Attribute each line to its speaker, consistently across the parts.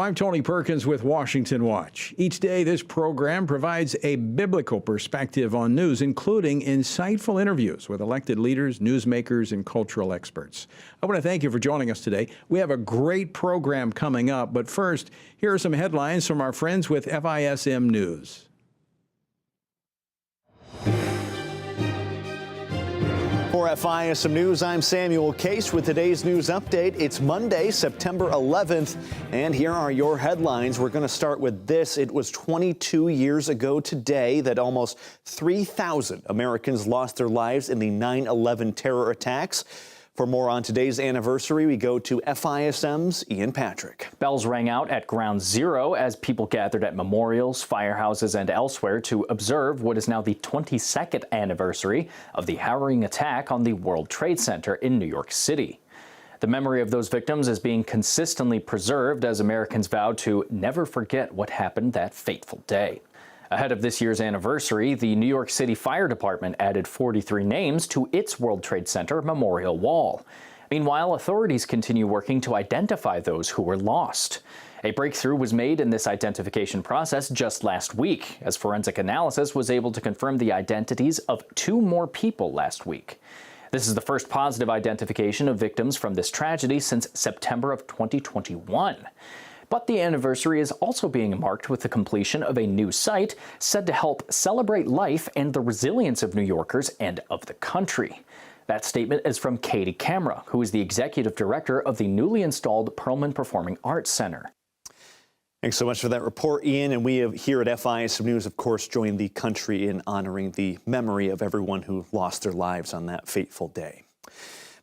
Speaker 1: I'm Tony Perkins with Washington Watch. Each day, this program provides a biblical perspective on news, including insightful interviews with elected leaders, newsmakers, and cultural experts. I want to thank you for joining us today. We have a great program coming up, but first, here are some headlines from our friends with FISM News.
Speaker 2: For FISM News, I'm Samuel Case with today's news update. It's Monday, September 11th, and here are your headlines. We're going to start with this. It was 22 years ago today that almost 3,000 Americans lost their lives in the 9/11 terror attacks. For more on today's anniversary, we go to FISM's Ian Patrick.
Speaker 3: Bells rang out at Ground Zero as people gathered at memorials, firehouses, and elsewhere to observe what is now the 22nd anniversary of the harrowing attack on the World Trade Center in New York City. The memory of those victims is being consistently preserved as Americans vow to never forget what happened that fateful day. Ahead of this year's anniversary, the New York City Fire Department added 43 names to its World Trade Center memorial wall. Meanwhile, authorities continue working to identify those who were lost. A breakthrough was made in this identification process just last week, as forensic analysis was able to confirm the identities of 2 more people last week. This is the first positive identification of victims from this tragedy since September of 2021. But the anniversary is also being marked with the completion of a new site said to help celebrate life and the resilience of New Yorkers and of the country. That statement is from Katie Camera, who is the executive director of the newly installed Perlman Performing Arts Center.
Speaker 2: Thanks so much for that report, Ian. And we have here at FISM News, of course, joined the country in honoring the memory of everyone who lost their lives on that fateful day.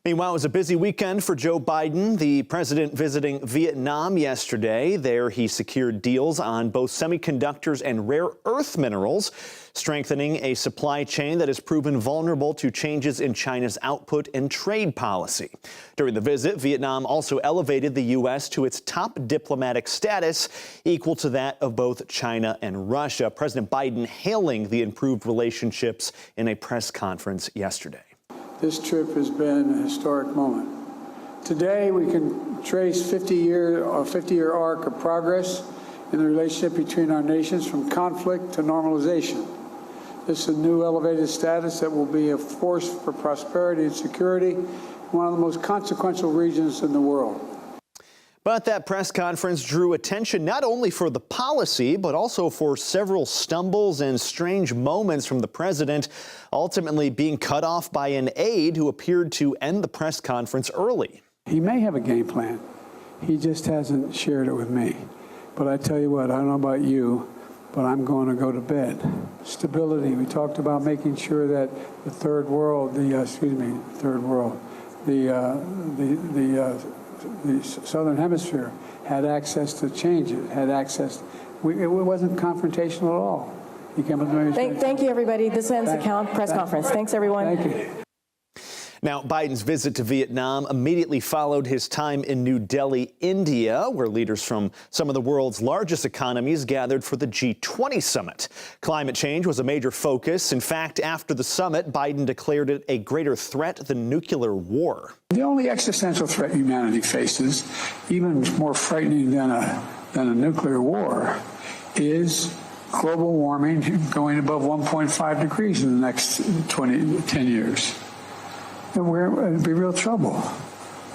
Speaker 2: Meanwhile, it was a busy weekend for Joe Biden, the president visiting Vietnam yesterday. There he secured deals on both semiconductors and rare earth minerals, strengthening a supply chain that has proven vulnerable to changes in China's output and trade policy. During the visit, Vietnam also elevated the U.S. to its top diplomatic status, equal to that of both China and Russia. President Biden hailing the improved relationships in a press conference yesterday.
Speaker 4: This trip has been a historic moment. Today, we can trace a 50-year arc of progress in the relationship between our nations from conflict to normalization. This is a new elevated status that will be a force for prosperity and security in one of the most consequential regions in the world.
Speaker 2: But that press conference drew attention not only for the policy, but also for several stumbles and strange moments from the president, ultimately being cut off by an aide who appeared to end the press conference early.
Speaker 4: He may have a game plan. He just hasn't shared it with me. But I tell you what, I don't know about you, but I'm going to go to bed. Stability. We talked about making sure that the third world, the Southern Hemisphere had access to change it, had access. It wasn't confrontational at all. He came up
Speaker 5: Thank you, everybody. This ends the press conference. Thanks, everyone.
Speaker 4: Thank you.
Speaker 2: Now, Biden's visit to Vietnam immediately followed his time in New Delhi, India, where leaders from some of the world's largest economies gathered for the G20 summit. Climate change was a major focus. In fact, after the summit, Biden declared it a greater threat than nuclear war.
Speaker 4: The only existential threat humanity faces, even more frightening than a nuclear war, is global warming going above 1.5 degrees in the next 10 years. And we're in real trouble.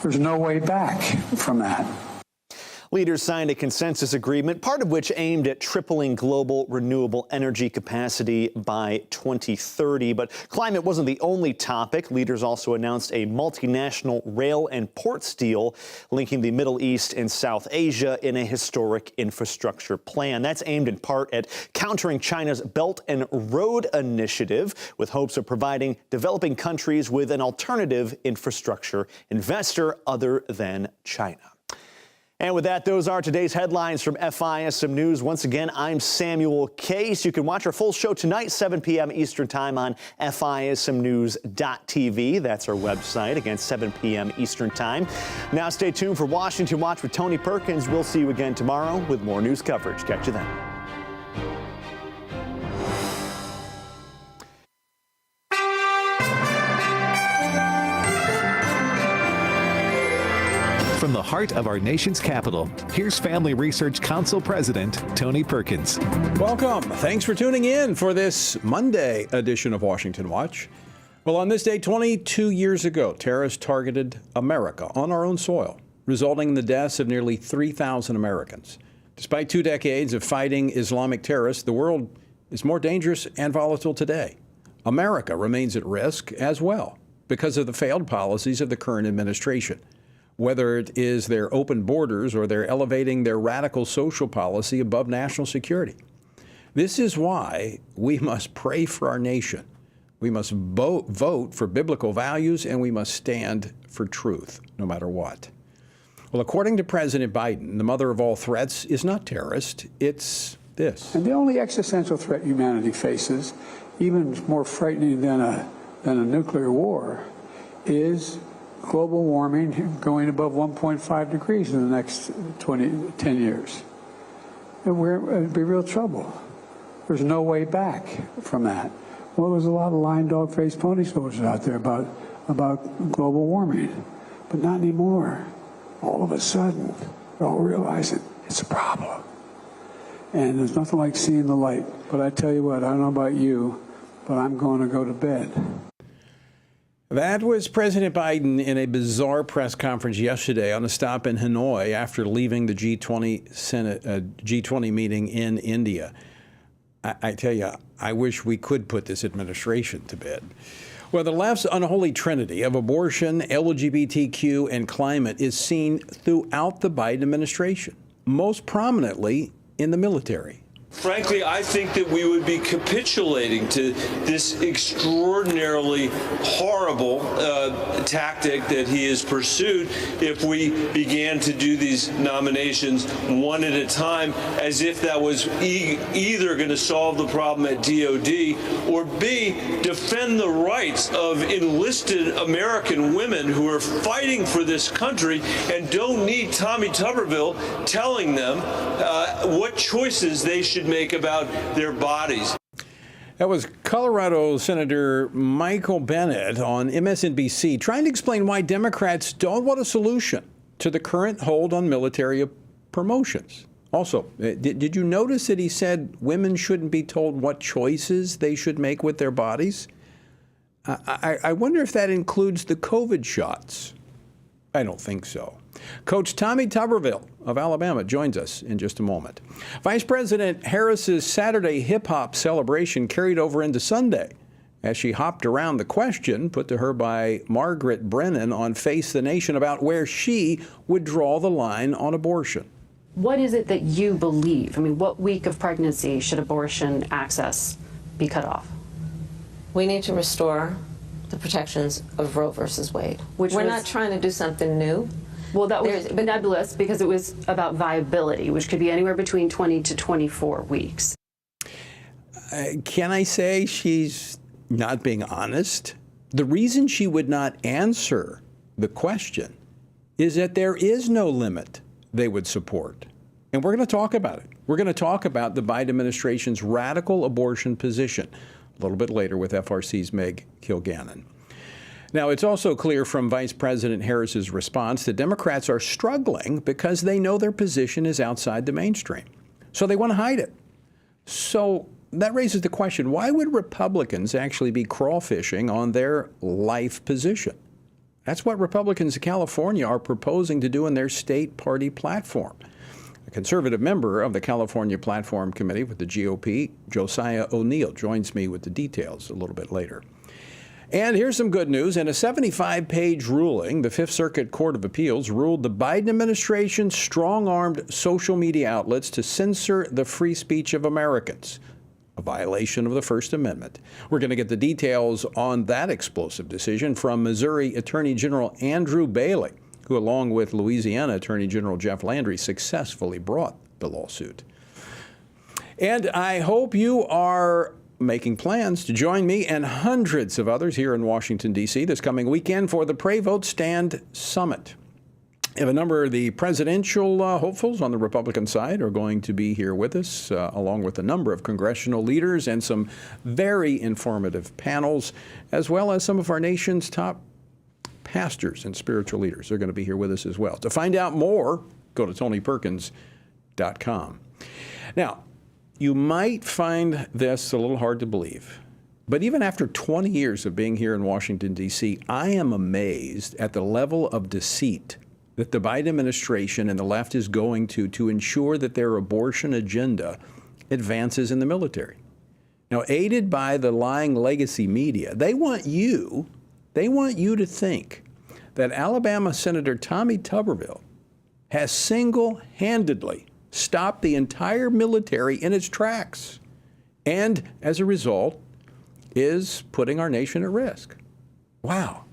Speaker 4: There's no way back from that.
Speaker 2: Leaders signed a consensus agreement, part of which aimed at tripling global renewable energy capacity by 2030. But climate wasn't the only topic. Leaders also announced a multinational rail and ports deal linking the Middle East and South Asia in a historic infrastructure plan. That's aimed in part at countering China's Belt and Road Initiative, with hopes of providing developing countries with an alternative infrastructure investor other than China. And with that, those are today's headlines from FISM News. Once again, I'm Samuel Case. You can watch our full show tonight, 7 p.m. Eastern Time on FISMnews.tv. That's our website, again, 7 p.m. Eastern Time. Now stay tuned for Washington Watch with Tony Perkins. We'll see you again tomorrow with more news coverage. Catch you then.
Speaker 6: From the heart of our nation's capital, here's Family Research Council President Tony Perkins.
Speaker 1: Welcome. Thanks for tuning in for this Monday edition of Washington Watch. Well, on this day 22 years ago, terrorists targeted America on our own soil, resulting in the deaths of nearly 3,000 Americans. Despite 2 decades of fighting Islamic terrorists, the world is more dangerous and volatile today. America remains at risk as well because of the failed policies of the current administration. Whether it is their open borders or they're elevating their radical social policy above national security. This is why we must pray for our nation. We must vote for biblical values, and we must stand for truth, no matter what. Well, according to President Biden, the mother of all threats is not terrorist, it's this.
Speaker 4: And the only existential threat humanity faces, even more frightening than a nuclear war, is global warming going above 1.5 degrees in the next 10 years. And we're in real trouble. There's no way back from that. Well, there's a lot of lying dog-faced pony soldiers out there about global warming, but not anymore. All of a sudden, they're all realizing it's a problem. And there's nothing like seeing the light. But I tell you what, I don't know about you, but I'm going to go to bed.
Speaker 1: That was President Biden in a bizarre press conference yesterday on a stop in Hanoi after leaving the G20 meeting in India. I tell you, I wish we could put this administration to bed. Well, the left's unholy trinity of abortion, LGBTQ, and climate is seen throughout the Biden administration, most prominently in the military.
Speaker 7: Frankly, I think that we would be capitulating to this extraordinarily horrible tactic that he has pursued if we began to do these nominations one at a time, as if that was either going to solve the problem at DOD or B, defend the rights of enlisted American women who are fighting for this country and don't need Tommy Tuberville telling them what choices they should make about their bodies.
Speaker 1: That was Colorado Senator Michael Bennet on MSNBC trying to explain why Democrats don't want a solution to the current hold on military promotions. Also, did you notice that he said women shouldn't be told what choices they should make with their bodies? I wonder if that includes the COVID shots. I don't think so. Coach Tommy Tuberville of Alabama joins us in just a moment. Vice President Harris's Saturday hip-hop celebration carried over into Sunday as she hopped around the question put to her by Margaret Brennan on Face the Nation about where she would draw the line on abortion.
Speaker 8: What is it that you believe? I mean, what week of pregnancy should abortion access be cut off?
Speaker 9: We need to restore the protections of Roe versus Wade. We're not trying to do something new.
Speaker 8: Well, that was nebulous because it was about viability, which could be anywhere between 20 to 24 weeks.
Speaker 1: Can I say she's not being honest? The reason she would not answer the question is that there is no limit they would support. And we're going to talk about it. We're going to talk about the Biden administration's radical abortion position a little bit later with FRC's Meg Kilgannon. Now, it's also clear from Vice President Harris's response that Democrats are struggling because they know their position is outside the mainstream. So they want to hide it. So that raises the question, why would Republicans actually be crawfishing on their life position? That's what Republicans in California are proposing to do in their state party platform. A conservative member of the California Platform Committee with the GOP, Josiah O'Neill, joins me with the details a little bit later. And here's some good news. In a 75-page ruling, the Fifth Circuit Court of Appeals ruled the Biden administration strong-armed social media outlets to censor the free speech of Americans, a violation of the First Amendment. We're going to get the details on that explosive decision from Missouri Attorney General Andrew Bailey, who, along with Louisiana Attorney General Jeff Landry, successfully brought the lawsuit. And I hope you are making plans to join me and hundreds of others here in Washington, D.C. this coming weekend for the Pray Vote Stand Summit. And a number of the presidential hopefuls on the Republican side are going to be here with us, along with a number of congressional leaders and some very informative panels, as well as some of our nation's top pastors and spiritual leaders. They're going to be here with us as well. To find out more, go to TonyPerkins.com. Now, you might find this a little hard to believe, but even after 20 years of being here in Washington, D.C., I am amazed at the level of deceit that the Biden administration and the left is going to ensure that their abortion agenda advances in the military. Now, aided by the lying legacy media, they want you to think that Alabama Senator Tommy Tuberville has single-handedly stopped the entire military in its tracks and, as a result, is putting our nation at risk. Wow.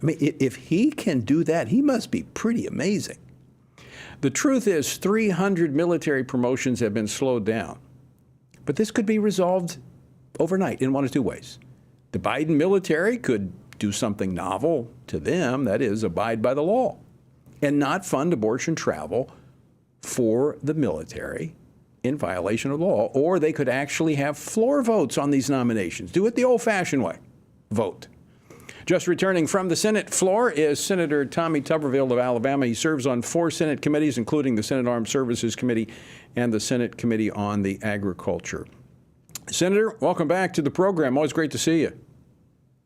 Speaker 1: I mean, if he can do that, he must be pretty amazing. The truth is 300 military promotions have been slowed down. But this could be resolved overnight in one of two ways. The Biden military could do something novel to them, that is, abide by the law, and not fund abortion travel for the military in violation of law. Or they could actually have floor votes on these nominations. Do it the old-fashioned way. Vote. Just returning from the Senate floor is Senator Tommy Tuberville of Alabama. He serves on 4 Senate committees, including the Senate Armed Services Committee and the Senate Committee on the Agriculture. Senator, welcome back to the program. Always great to see you.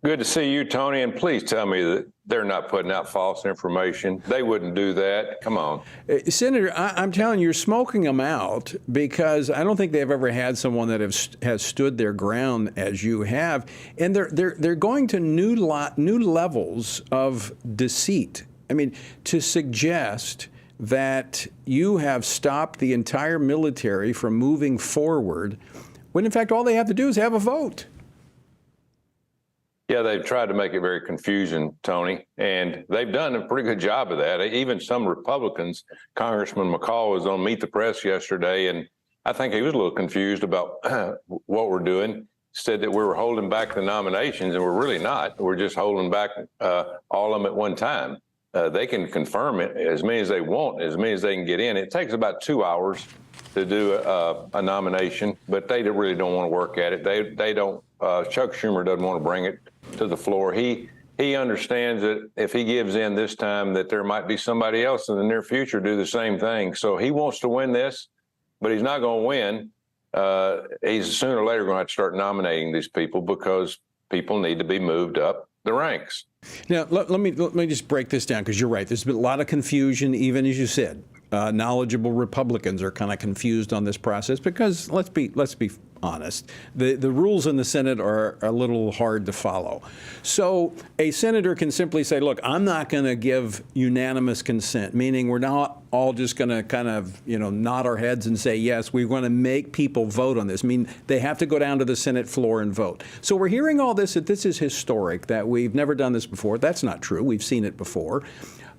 Speaker 10: Good to see you, Tony, and please tell me that they're not putting out false information. They wouldn't do that. Come on.
Speaker 1: Senator, I'm telling you, you're smoking them out because I don't think they've ever had someone that has stood their ground as you have. And they're going to new levels of deceit. I mean, to suggest that you have stopped the entire military from moving forward, when in fact all they have to do is have a vote.
Speaker 10: Yeah, they've tried to make it very confusing, Tony, and they've done a pretty good job of that. Even some Republicans, Congressman McCall was on Meet the Press yesterday, and I think he was a little confused about what we're doing. Said that we were holding back the nominations, and we're really not. We're just holding back all of them at one time. They can confirm it as many as they want, as many as they can get in. It takes about 2 hours to do a nomination, but they really don't want to work at it. They don't. Chuck Schumer doesn't want to bring it to the floor. He understands that if he gives in this time, that there might be somebody else in the near future do the same thing. So he wants to win this, but he's not going to win. He's sooner or later going to have to start nominating these people because people need to be moved up the ranks.
Speaker 1: Now, let me just break this down, because you're right. There's been a lot of confusion, even as you said. Knowledgeable Republicans are kind of confused on this process because, let's be honest, the rules in the Senate are a little hard to follow. So a senator can simply say, look, I'm not going to give unanimous consent, meaning we're not all just going to kind of, nod our heads and say, yes, we want to make people vote on this. I mean, they have to go down to the Senate floor and vote. So we're hearing all this, that this is historic, that we've never done this before. That's not true. We've seen it before.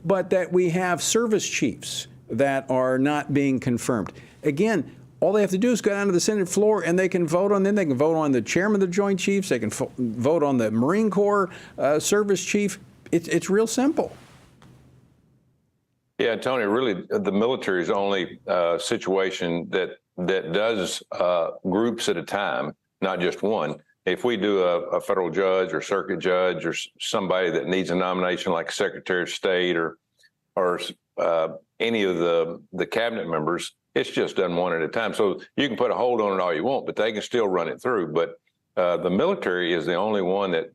Speaker 1: But that we have service chiefs that are not being confirmed. Again, all they have to do is go down to the Senate floor and they can vote on them. They can vote on the chairman of the Joint Chiefs. They can vote on the Marine Corps service chief. It's real simple.
Speaker 10: Yeah, Tony, really, the military is the only situation that does groups at a time, not just one. If we do a federal judge or circuit judge or somebody that needs a nomination like Secretary of State or any of the cabinet members, it's just done one at a time. So you can put a hold on it all you want, but they can still run it through. But the military is the only one that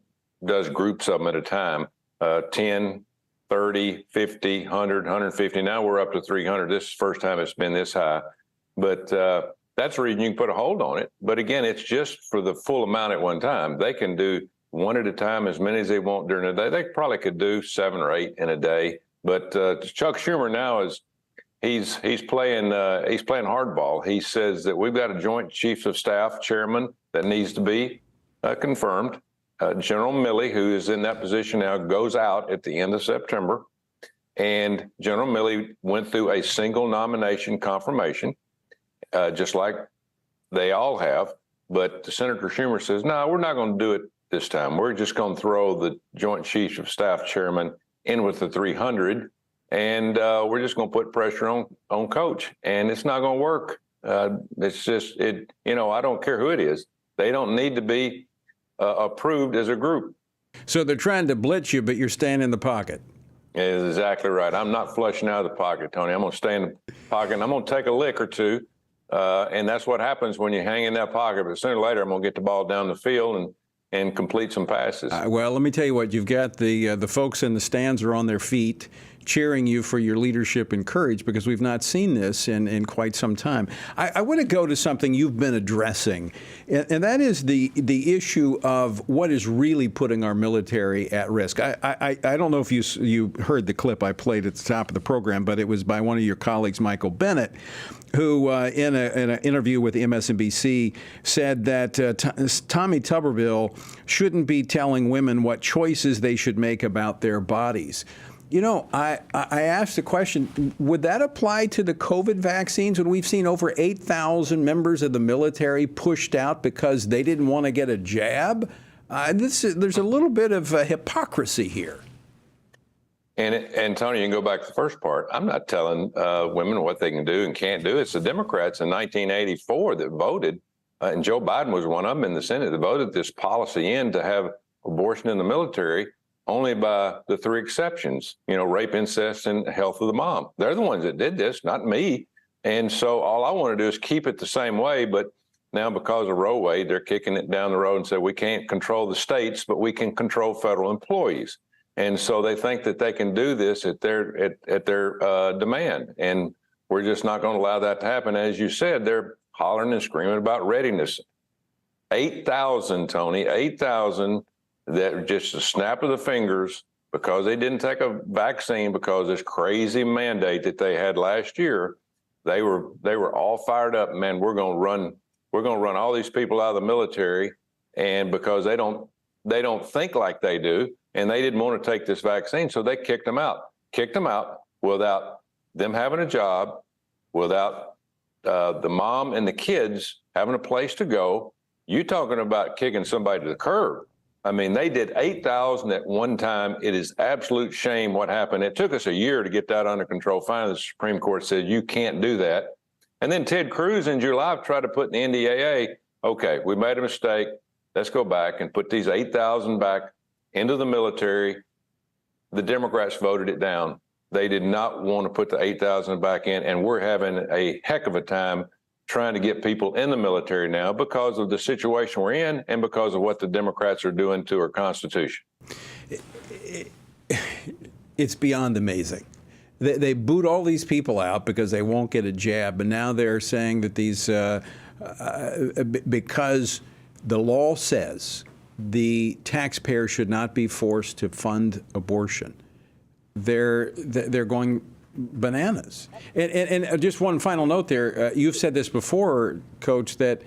Speaker 10: does groups of them at a time, 10, 30, 50, 100, 150. Now we're up to 300. This is the first time it's been this high. But that's the reason you can put a hold on it. But again, it's just for the full amount at one time. They can do one at a time, as many as they want during the day. They probably could do 7 or 8 in a day. But Chuck Schumer now he's playing hardball. He says that we've got a Joint Chiefs of Staff chairman that needs to be confirmed. General Milley, who is in that position now, goes out at the end of September. And General Milley went through a single nomination confirmation, just like they all have. But Senator Schumer says, no, we're not going to do it this time. We're just going to throw the Joint Chiefs of Staff chairman in with the 300, and we're just going to put pressure on Coach, and it's not going to work. It's just, I don't care who it is. They don't need to be approved as a group.
Speaker 1: So they're trying to blitz you, but you're staying in the pocket.
Speaker 10: Is exactly right. I'm not flushing out of the pocket, Tony. I'm going to stay in the pocket, and I'm going to take a lick or two, and that's what happens when you hang in that pocket. But sooner or later, I'm going to get the ball down the field and complete some passes.
Speaker 1: Well, let me tell you what. You've got the folks in the stands are on their feet, cheering you for your leadership and courage, because we've not seen this in quite some time. I want to go to something you've been addressing, and that is the issue of what is really putting our military at risk. I don't know if you heard the clip I played at the top of the program, but it was by one of your colleagues, Michael Bennett, who in an interview with MSNBC said that Tommy Tuberville shouldn't be telling women what choices they should make about their bodies. You know, I asked the question, would that apply to the COVID vaccines when we've seen over 8,000 members of the military pushed out because they didn't want to get a jab? There's a little bit of hypocrisy here.
Speaker 10: And Tony, you can go back to the first part. I'm not telling women what they can do and can't do. It's the Democrats in 1984 that voted, and Joe Biden was one of them in the Senate, that voted this policy in to have abortion in the military, only by the three exceptions, rape, incest, and health of the mom. They're the ones that did this, not me. And so all I want to do is keep it the same way. But now because of Roe Wade, they're kicking it down the road and say we can't control the states, but we can control federal employees. And so they think that they can do this at their demand. And we're just not going to allow that to happen. As you said, they're hollering and screaming about readiness. 8,000, Tony, 8,000 that just a snap of the fingers because they didn't take a vaccine because this crazy mandate that they had last year. They were all fired up. Man, we're going to run all these people out of the military, and because they don't think like they do, and they didn't want to take this vaccine, so they kicked them out without them having a job, without the mom and the kids having a place to go. You talking about kicking somebody to the curb. I mean, they did 8,000 at one time. It is absolute shame what happened. It took us a year to get that under control. Finally, the Supreme Court said, you can't do that. And then Ted Cruz in July tried to put in the NDAA, okay, we made a mistake. Let's go back and put these 8,000 back into the military. The Democrats voted it down. They did not want to put the 8,000 back in, and we're having a heck of a time trying to get people in the military now because of the situation we're in and because of what the Democrats are doing to our Constitution.
Speaker 1: It's beyond amazing. They boot all these people out because they won't get a jab, and now they're saying that these, because the law says the taxpayer should not be forced to fund abortion, they're going bananas. And just one final note there. You've said this before, Coach, that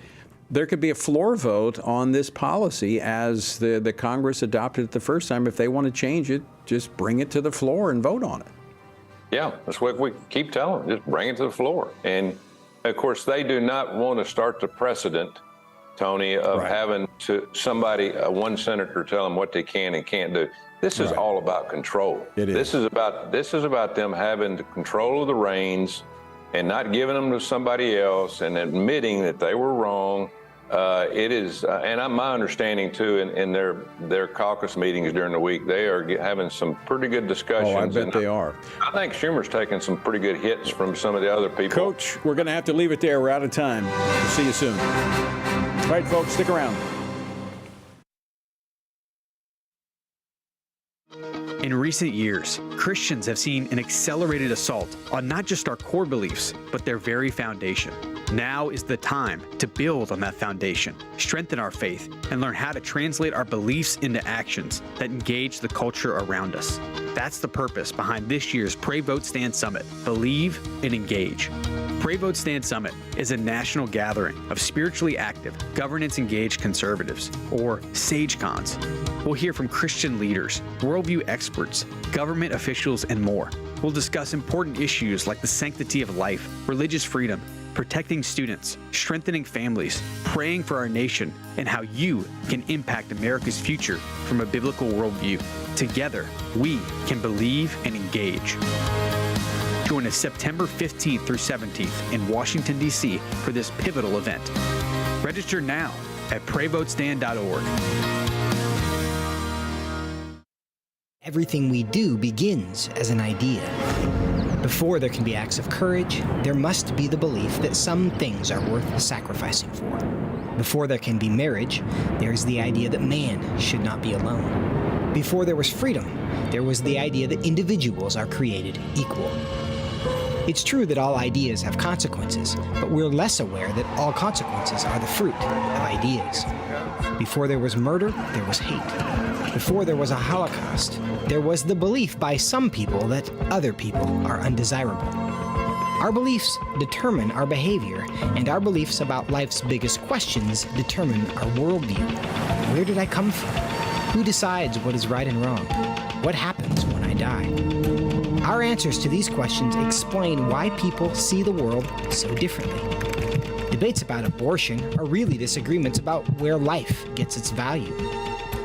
Speaker 1: there could be a floor vote on this policy as the Congress adopted it the first time. If they want to change it, just bring it to the floor and vote on it.
Speaker 10: Yeah, that's what we keep telling them. Just bring it to the floor. And, of course, they do not want to start the precedent, Tony, of having to one senator tell them what they can and can't do. This is all about control.
Speaker 1: It is.
Speaker 10: This is about them having the control of the reins and not giving them to somebody else and admitting that they were wrong. It is, and my understanding too, in their caucus meetings during the week, they are having some pretty good discussions.
Speaker 1: Oh, I bet they are.
Speaker 10: I think Schumer's taking some pretty good hits from some of the other people.
Speaker 1: Coach, we're going to have to leave it there. We're out of time. We'll see you soon. All right, folks, stick around.
Speaker 11: In recent years, Christians have seen an accelerated assault on not just our core beliefs, but their very foundation. Now is the time to build on that foundation, strengthen our faith, and learn how to translate our beliefs into actions that engage the culture around us. That's the purpose behind this year's Pray, Vote, Stand Summit. Believe and engage. Pray, Vote, Stand Summit is a national gathering of spiritually active, governance-engaged conservatives, or SageCons. We'll hear from Christian leaders, worldview experts, government officials, and more. We'll discuss important issues like the sanctity of life, religious freedom, protecting students, strengthening families, praying for our nation, and how you can impact America's future from a biblical worldview. Together, we can believe and engage. Join us September 15th through 17th in Washington, D.C. for this pivotal event. Register now at PrayVoteStand.org.
Speaker 12: Everything we do begins as an idea. Before there can be acts of courage, there must be the belief that some things are worth sacrificing for. Before there can be marriage, there is the idea that man should not be alone. Before there was freedom, there was the idea that individuals are created equal. It's true that all ideas have consequences, but we're less aware that all consequences are the fruit of ideas. Before there was murder, there was hate. Before there was a Holocaust, there was the belief by some people that other people are undesirable. Our beliefs determine our behavior, and our beliefs about life's biggest questions determine our worldview. Where did I come from? Who decides what is right and wrong? What happens when I die? Our answers to these questions explain why people see the world so differently. Debates about abortion are really disagreements about where life gets its value.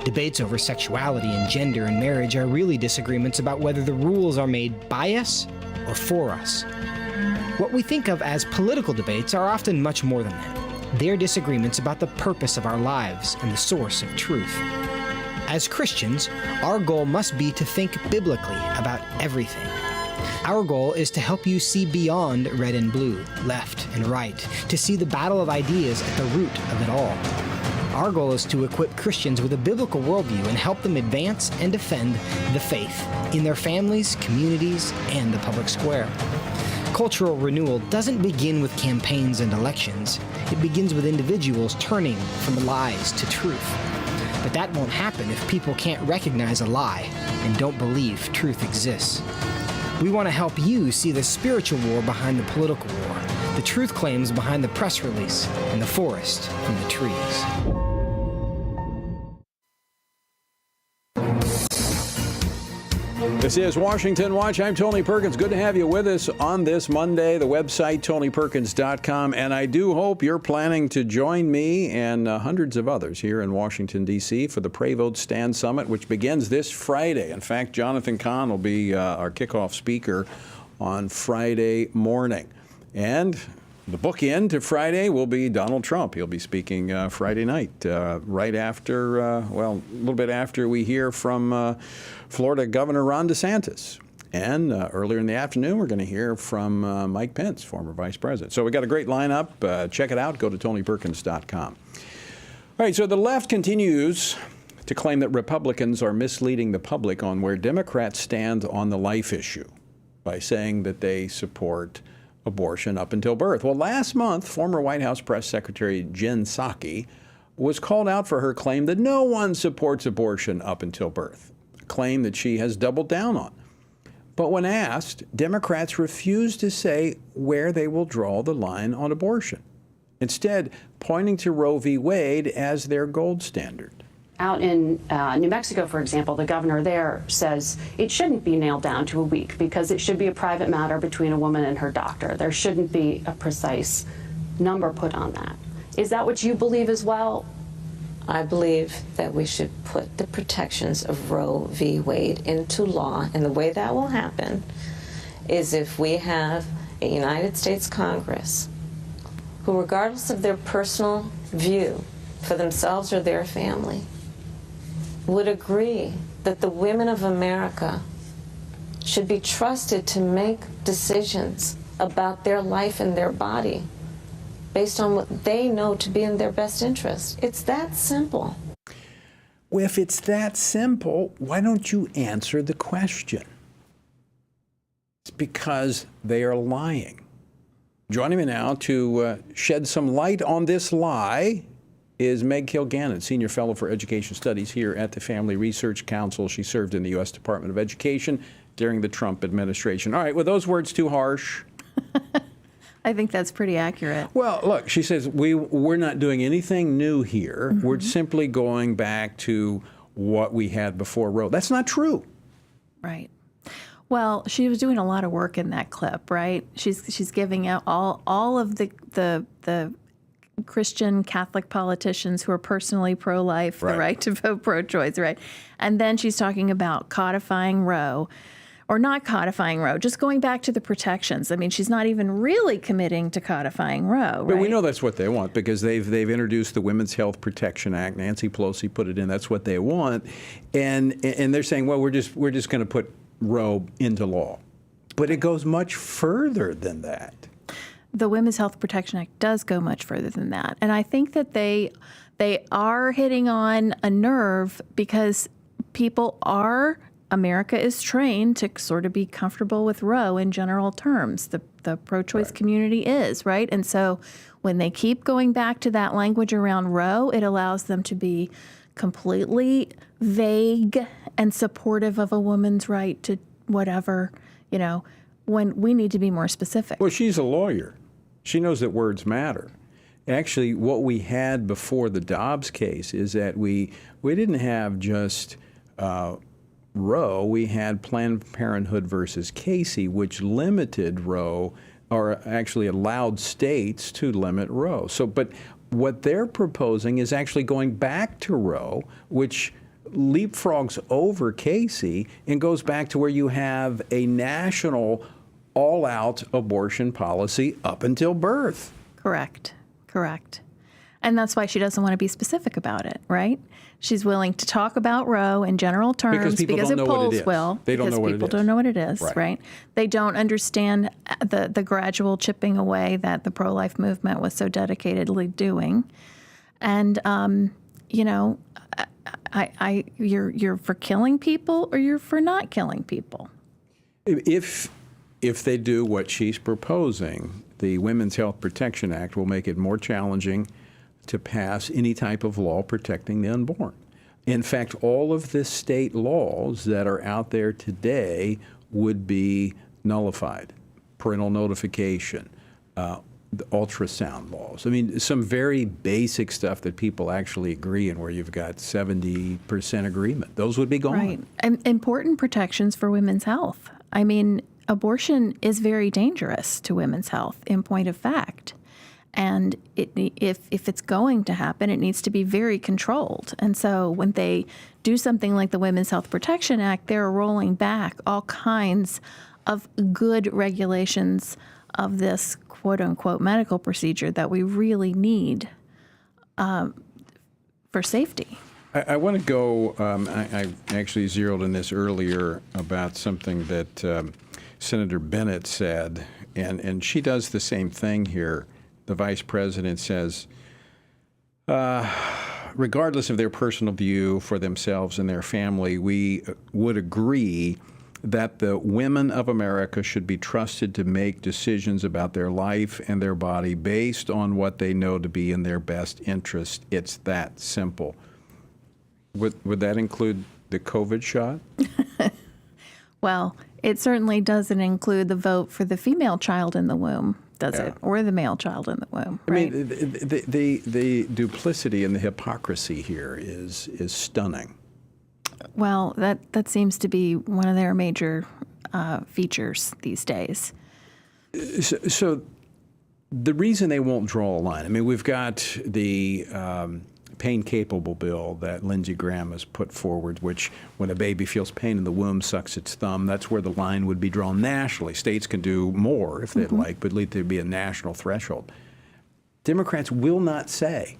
Speaker 12: Debates over sexuality and gender and marriage are really disagreements about whether the rules are made by us or for us. What we think of as political debates are often much more than that. They're disagreements about the purpose of our lives and the source of truth. As Christians, our goal must be to think biblically about everything. Our goal is to help you see beyond red and blue, left and right, to see the battle of ideas at the root of it all. Our goal is to equip Christians with a biblical worldview and help them advance and defend the faith in their families, communities, and the public square. Cultural renewal doesn't begin with campaigns and elections. It begins with individuals turning from lies to truth. But that won't happen if people can't recognize a lie and don't believe truth exists. We want to help you see the spiritual war behind the political war, the truth claims behind the press release, and the forest from the trees.
Speaker 1: This is Washington Watch. I'm Tony Perkins. Good to have you with us on this Monday. The website, TonyPerkins.com. And I do hope you're planning to join me and hundreds of others here in Washington, D.C. for the Pray Vote Stand Summit, which begins this Friday. In fact, Jonathan Cahn will be our kickoff speaker on Friday morning. And the bookend to Friday will be Donald Trump. He'll be speaking Friday night, right after, a little bit after we hear from Florida Governor Ron DeSantis. And earlier in the afternoon, we're going to hear from Mike Pence, former vice president. So we got a great lineup. Check it out. Go to TonyPerkins.com. All right, so the left continues to claim that Republicans are misleading the public on where Democrats stand on the life issue by saying that they support abortion up until birth. Well, last month, former White House Press Secretary Jen Psaki was called out for her claim that no one supports abortion up until birth, a claim that she has doubled down on. But when asked, Democrats refused to say where they will draw the line on abortion, instead pointing to Roe v. Wade as their gold standard.
Speaker 8: Out in New Mexico, for example, the governor there says it shouldn't be nailed down to a week because it should be a private matter between a woman and her doctor. There shouldn't be a precise number put on that. Is that what you believe as well?
Speaker 9: I believe that we should put the protections of Roe v. Wade into law, and the way that will happen is if we have a United States Congress who, regardless of their personal view for themselves or their family, would agree that the women of America should be trusted to make decisions about their life and their body based on what they know to be in their best interest. It's that simple.
Speaker 1: Well, if it's that simple, why don't you answer the question? It's because they are lying. Joining me now to shed some light on this lie is Meg Kilgannon, Senior Fellow for Education Studies here at the Family Research Council. She served in the U.S. Department of Education during the Trump administration. All right, were those words too harsh?
Speaker 13: I think that's pretty accurate.
Speaker 1: Well, look, she says we're not doing anything new here. Mm-hmm. We're simply going back to what we had before Roe. That's not true.
Speaker 13: Right. Well, she was doing a lot of work in that clip, right? She's giving out all of the Christian Catholic politicians who are personally pro-life, right, the right to vote pro-choice, right? And then she's talking about codifying Roe or not codifying Roe, just going back to the protections. I mean, she's not even really committing to codifying Roe, right?
Speaker 1: But we know that's what they want because they've introduced the Women's Health Protection Act. Nancy Pelosi put it in. That's what they want, and they're saying, well, we're just going to put Roe into law, but it goes much further than that.
Speaker 13: The Women's Health Protection Act does go much further than that, and I think that they are hitting on a nerve because America is trained to sort of be comfortable with Roe in general terms. The pro-choice community is, right? And so when they keep going back to that language around Roe, it allows them to be completely vague and supportive of a woman's right to whatever, when we need to be more specific.
Speaker 1: Well, she's a lawyer. She knows that words matter. Actually, what we had before the Dobbs case is that we didn't have just Roe, we had Planned Parenthood versus Casey, which limited Roe, or actually allowed states to limit Roe. But what they're proposing is actually going back to Roe, which leapfrogs over Casey and goes back to where you have a national all-out abortion policy up until birth.
Speaker 13: Correct. And that's why she doesn't want to be specific about it, right? She's willing to talk about Roe in general terms because it polls well.
Speaker 1: They don't know what it is.
Speaker 13: People don't know what it is, right? They don't understand the gradual chipping away that the pro-life movement was so dedicatedly doing. And, you're for killing people or you're for not killing people.
Speaker 1: If they do what she's proposing, the Women's Health Protection Act will make it more challenging to pass any type of law protecting the unborn. In fact, all of the state laws that are out there today would be nullified. Parental notification, the ultrasound laws. I mean, some very basic stuff that people actually agree in, where you've got 70% agreement. Those would be gone.
Speaker 13: Right. And important protections for women's health. I mean, abortion is very dangerous to women's health, in point of fact. And if it's going to happen, it needs to be very controlled. And so when they do something like the Women's Health Protection Act, they're rolling back all kinds of good regulations of this quote-unquote medical procedure that we really need for safety.
Speaker 1: I want to go, I actually zeroed in this earlier about something that Senator Bennett said, and she does the same thing here. The vice president says, regardless of their personal view for themselves and their family, we would agree that the women of America should be trusted to make decisions about their life and their body based on what they know to be in their best interest. It's that simple. Would that include the COVID shot?
Speaker 13: Well, it certainly doesn't include the vote for the female child in the womb, does it? Or the male child in the womb, right?
Speaker 1: I mean, the duplicity and the hypocrisy here is stunning.
Speaker 13: Well, that seems to be one of their major features these days.
Speaker 1: So the reason they won't draw a line, I mean, we've got the pain-capable bill that Lindsey Graham has put forward, which when a baby feels pain in the womb, sucks its thumb. That's where the line would be drawn nationally. States can do more if they'd like, but at least there'd be a national threshold. Democrats will not say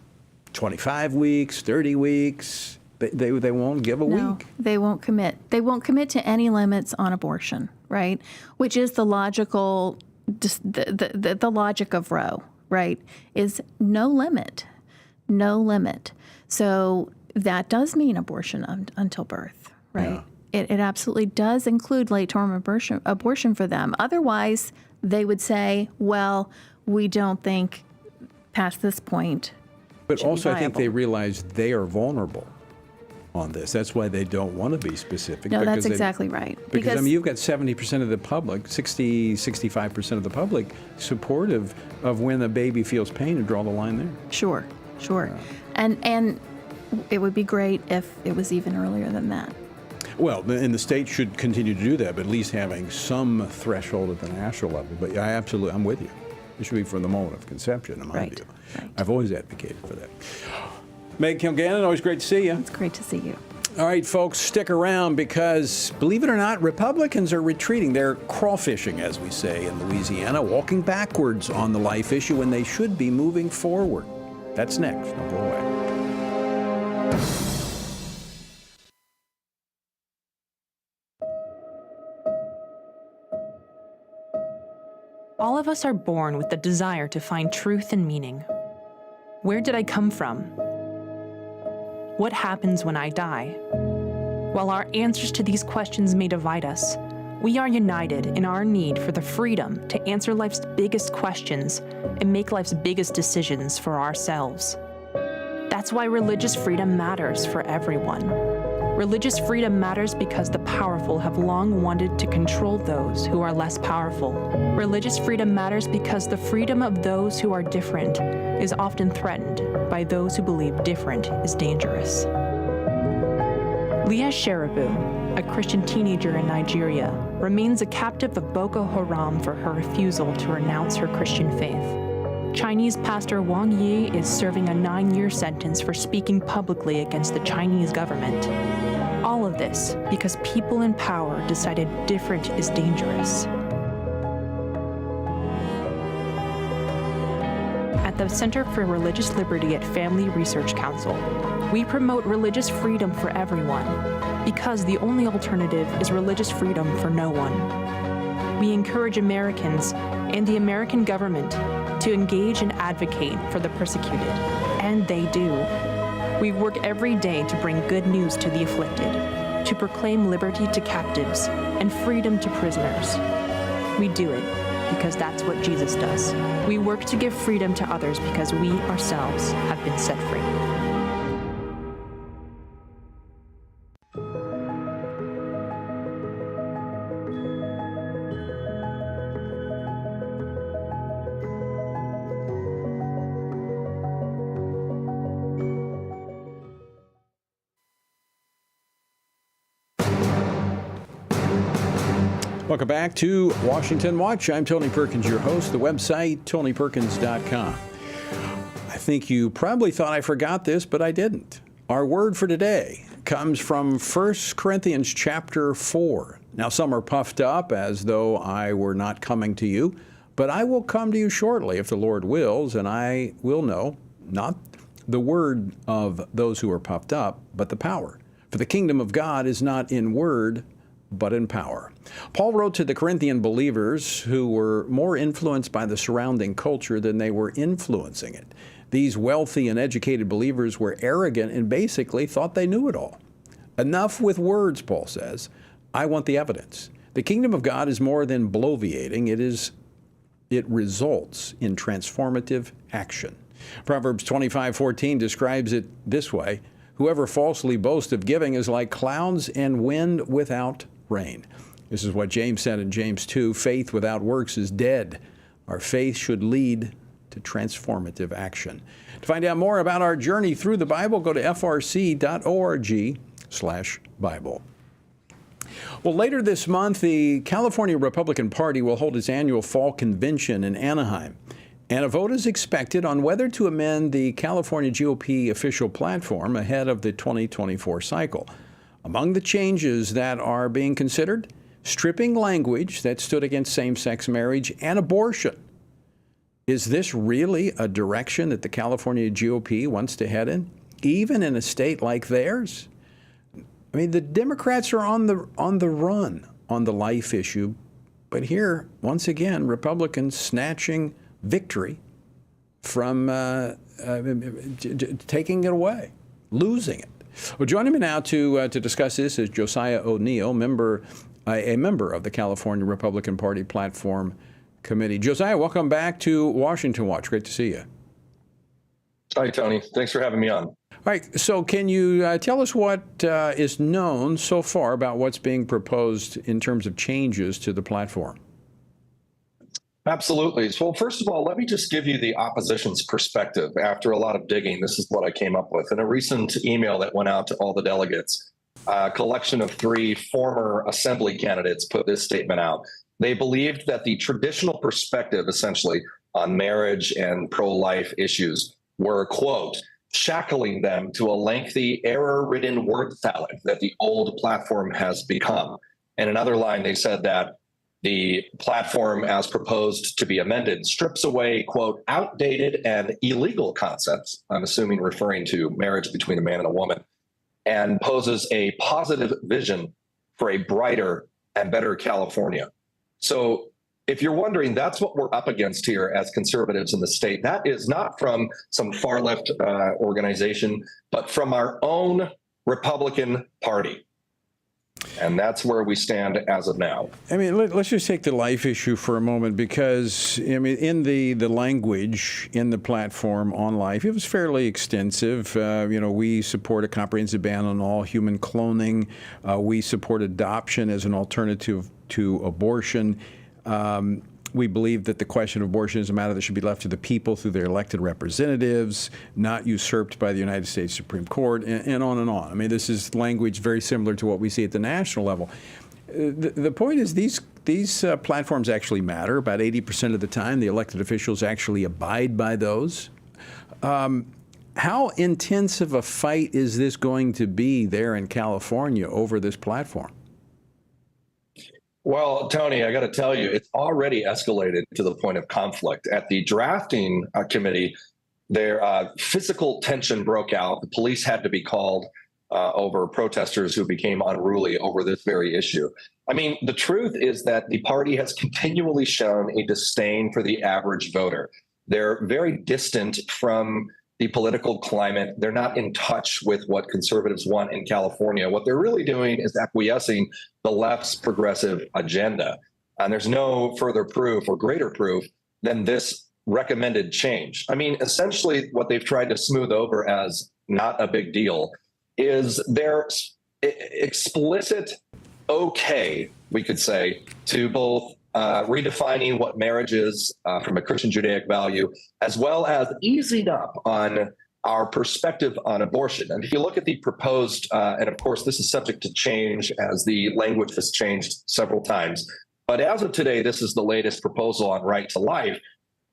Speaker 1: 25 weeks, 30 weeks. They won't give a week.
Speaker 13: They won't commit. They won't commit to any limits on abortion, right? Which is the logical, the logic of Roe, right? Is no limit. No limit. So that does mean abortion until birth, right? Yeah. It absolutely does include late-term abortion for them. Otherwise, they would say, well, we don't think past this point.
Speaker 1: But also, I think they realize they are vulnerable on this. That's why they don't want to be specific.
Speaker 13: No, that's exactly right.
Speaker 1: Because I mean, you've got 70% of the public, 65% of the public supportive of when a baby feels pain and draw the line there.
Speaker 13: Sure. And it would be great if it was even earlier than that.
Speaker 1: Well, and the state should continue to do that, but at least having some threshold at the national level. But I'm with you. It should be from the moment of conception, in my view. Right. I've always advocated for that. Meg Kilgannon, always great to see you.
Speaker 13: It's great to see you.
Speaker 1: All right, folks, stick around because, believe it or not, Republicans are retreating. They're crawfishing, as we say in Louisiana, walking backwards on the life issue when they should be moving forward. That's next. Don't go away.
Speaker 14: All of us are born with the desire to find truth and meaning. Where did I come from? What happens when I die? While our answers to these questions may divide us, we are united in our need for the freedom to answer life's biggest questions and make life's biggest decisions for ourselves. That's why religious freedom matters for everyone. Religious freedom matters because the powerful have long wanted to control those who are less powerful. Religious freedom matters because the freedom of those who are different is often threatened by those who believe different is dangerous. Leah Sheribu, a Christian teenager in Nigeria, remains a captive of Boko Haram for her refusal to renounce her Christian faith. Chinese pastor Wang Yi is serving a 9-year sentence for speaking publicly against the Chinese government. All of this because people in power decided different is dangerous. At the Center for Religious Liberty at Family Research Council, we promote religious freedom for everyone because the only alternative is religious freedom for no one. We encourage Americans and the American government to engage and advocate for the persecuted, and they do. We work every day to bring good news to the afflicted, to proclaim liberty to captives and freedom to prisoners. We do it because that's what Jesus does. We work to give freedom to others because we ourselves have been set free.
Speaker 1: Welcome back to Washington Watch. I'm Tony Perkins, your host. The website, tonyperkins.com. I think you probably thought I forgot this, but I didn't. Our word for today comes from 1 Corinthians chapter 4. Now, some are puffed up as though I were not coming to you, but I will come to you shortly if the Lord wills, and I will know, not the word of those who are puffed up, but the power. For the kingdom of God is not in word, but in power. Paul wrote to the Corinthian believers who were more influenced by the surrounding culture than they were influencing it. These wealthy and educated believers were arrogant and basically thought they knew it all. Enough with words, Paul says. I want the evidence. The kingdom of God is more than bloviating. It results in transformative action. Proverbs 25:14 describes it this way: whoever falsely boasts of giving is like clouds and wind without rain. This is what James said in James 2, faith without works is dead. Our faith should lead to transformative action. To find out more about our journey through the Bible, go to frc.org/Bible. Well, later this month, the California Republican Party will hold its annual fall convention in Anaheim, and a vote is expected on whether to amend the California GOP official platform ahead of the 2024 cycle. Among the changes that are being considered, stripping language that stood against same-sex marriage and abortion. Is this really a direction that the California GOP wants to head in, even in a state like theirs? I mean, the Democrats are on the run on the life issue, but here, once again, Republicans snatching victory from taking it away, losing it. Well, joining me now to discuss this is Josiah O'Neill, a member of the California Republican Party Platform Committee. Josiah, welcome back to Washington Watch. Great to see you.
Speaker 15: Hi, Tony. Thanks for having me on.
Speaker 1: All right. So can you tell us what is known so far about what's being proposed in terms of changes to the platform?
Speaker 15: Absolutely. Well, first of all, let me just give you the opposition's perspective. After a lot of digging, this is what I came up with. In a recent email that went out to all the delegates, a collection of 3 former assembly candidates put this statement out. They believed that the traditional perspective, essentially, on marriage and pro-life issues were, quote, shackling them to a lengthy, error-ridden word salad that the old platform has become. In another line, they said that the platform, as proposed to be amended, strips away, quote, outdated and illegal concepts, I'm assuming referring to marriage between a man and a woman, and poses a positive vision for a brighter and better California. So if you're wondering, that's what we're up against here as conservatives in the state. That is not from some far left organization, but from our own Republican Party. And that's where we stand as of now.
Speaker 1: I mean, let's just take the life issue for a moment, because, I mean, in the language in the platform on life, it was fairly extensive. We support a comprehensive ban on all human cloning. We support adoption as an alternative to abortion. We believe that the question of abortion is a matter that should be left to the people through their elected representatives, not usurped by the United States Supreme Court, and on and on. I mean, this is language very similar to what we see at the national level. The point is these platforms actually matter. About 80% of the time, the elected officials actually abide by those. How intense of a fight is this going to be there in California over this platform?
Speaker 15: Well, Tony, I got to tell you, it's already escalated to the point of conflict. At the drafting committee, their physical tension broke out. The police had to be called over protesters who became unruly over this very issue. I mean, the truth is that the party has continually shown a disdain for the average voter. They're very distant from the political climate. They're not in touch with what conservatives want in California. What they're really doing is acquiescing the left's progressive agenda. And there's no further proof or greater proof than this recommended change. I mean, essentially what they've tried to smooth over as not a big deal is their explicit okay, we could say, to both redefining what marriage is from a Christian Judaic value, as well as easing up on our perspective on abortion. And if you look at the proposed, and of course, this is subject to change as the language has changed several times, but as of today, this is the latest proposal on right to life,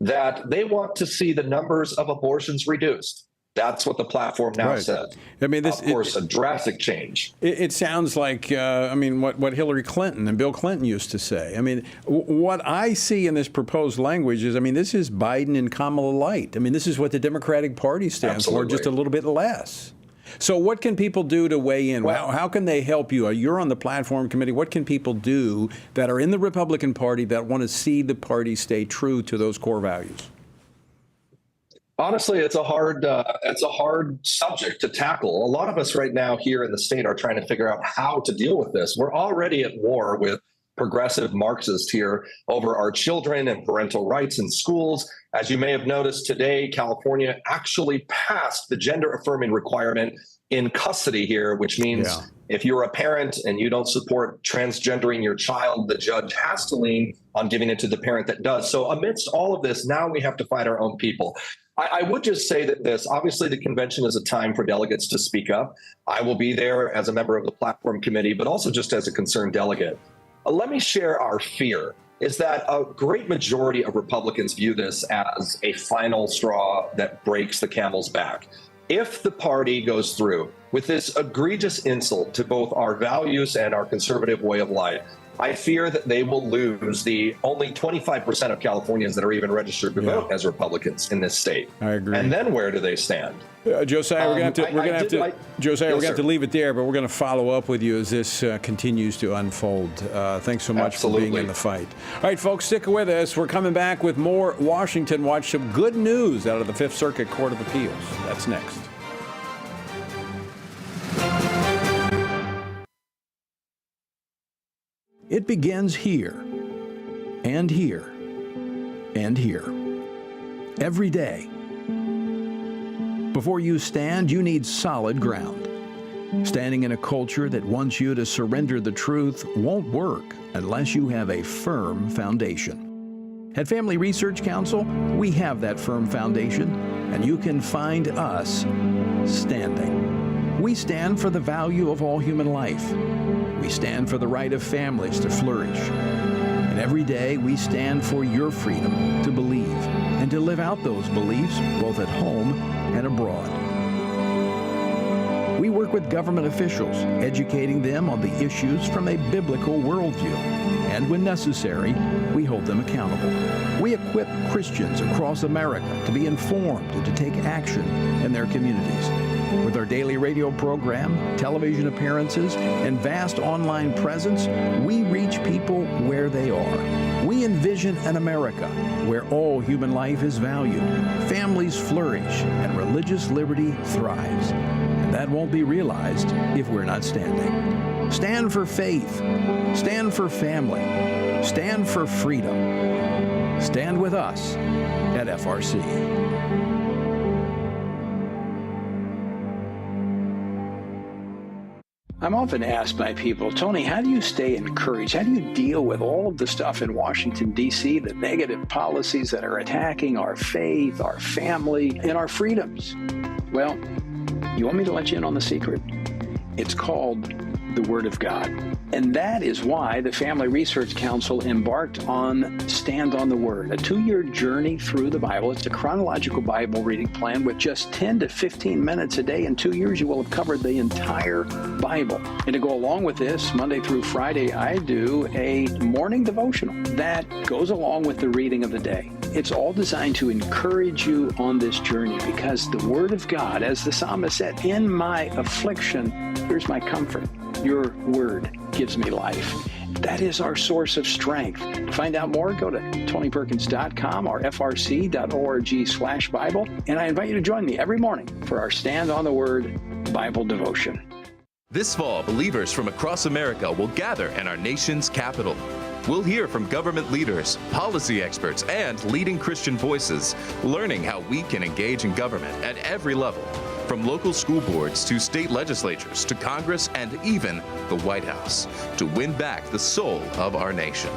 Speaker 15: that they want to see the numbers of abortions reduced. That's what the platform now says.
Speaker 1: I mean, this,
Speaker 15: of course, a drastic change.
Speaker 1: It sounds like, what Hillary Clinton and Bill Clinton used to say. I mean, what I see in this proposed language is, this is Biden and Kamala light. I mean, this is what the Democratic Party stands for, just a little bit less. So what can people do to weigh in? Well, how can they help you? You're on the platform committee. What can people do that are in the Republican Party that want to see the party stay true to those core values?
Speaker 15: Honestly, it's a hard subject to tackle. A lot of us right now here in the state are trying to figure out how to deal with this. We're already at war with progressive Marxists here over our children and parental rights in schools. As you may have noticed today, California actually passed the gender affirming requirement in custody here, which means if you're a parent and you don't support transgendering your child, the judge has to lean on giving it to the parent that does. So amidst all of this, now we have to fight our own people. I would just say that obviously the convention is a time for delegates to speak up. I will be there as a member of the platform committee, but also just as a concerned delegate. Let me share our fear is that a great majority of Republicans view this as a final straw that breaks the camel's back. If the party goes through with this egregious insult to both our values and our conservative way of life, I fear that they will lose the only 25% of Californians that are even registered to vote as Republicans in this state.
Speaker 1: I agree.
Speaker 15: And then where do they stand?
Speaker 1: Josiah, we're going to have to leave it there, but we're going to follow up with you as this continues to unfold. Thanks so much for being in the fight. All right, folks, stick with us. We're coming back with more Washington Watch, some good news out of the Fifth Circuit Court of Appeals. That's next. It begins here, and here, and here. Every day. Before you stand, you need solid ground. Standing in a culture that wants you to surrender the truth won't work unless you have a firm foundation. At Family Research Council, we have that firm foundation, and you can find us standing. We stand for the value of all human life. We stand for the right of families to flourish. And every day we stand for your freedom to believe and to live out those beliefs both at home and abroad. We work with government officials, educating them on the issues from a biblical worldview. And when necessary, we hold them accountable. We equip Christians across America to be informed and to take action in their communities. With our daily radio program, television appearances, and vast online presence, we reach people where they are. We envision an America where all human life is valued, families flourish, and religious liberty thrives. And that won't be realized if we're not standing. Stand for faith. Stand for family. Stand for freedom. Stand with us at FRC. I'm often asked by people, Tony, how do you stay encouraged? How do you deal with all of the stuff in Washington, D.C., the negative policies that are attacking our faith, our family, and our freedoms? Well, you want me to let you in on the secret? It's called the Word of God. And that is why the Family Research Council embarked on Stand on the Word, a 2-year journey through the Bible. It's a chronological Bible reading plan with just 10 to 15 minutes a day. In 2 years, you will have covered the entire Bible. And to go along with this, Monday through Friday, I do a morning devotional that goes along with the reading of the day. It's all designed to encourage you on this journey because the Word of God, as the psalmist said, in my affliction, here's my comfort. Your Word gives me life. That is our source of strength. To find out more, go to tonyperkins.com or frc.org/Bible. And I invite you to join me every morning for our Stand on the Word Bible devotion.
Speaker 16: This fall, believers from across America will gather in our nation's capital. We'll hear from government leaders, policy experts, and leading Christian voices, learning how we can engage in government at every level, from local school boards to state legislatures to Congress and even the White House, to win back the soul of our nation.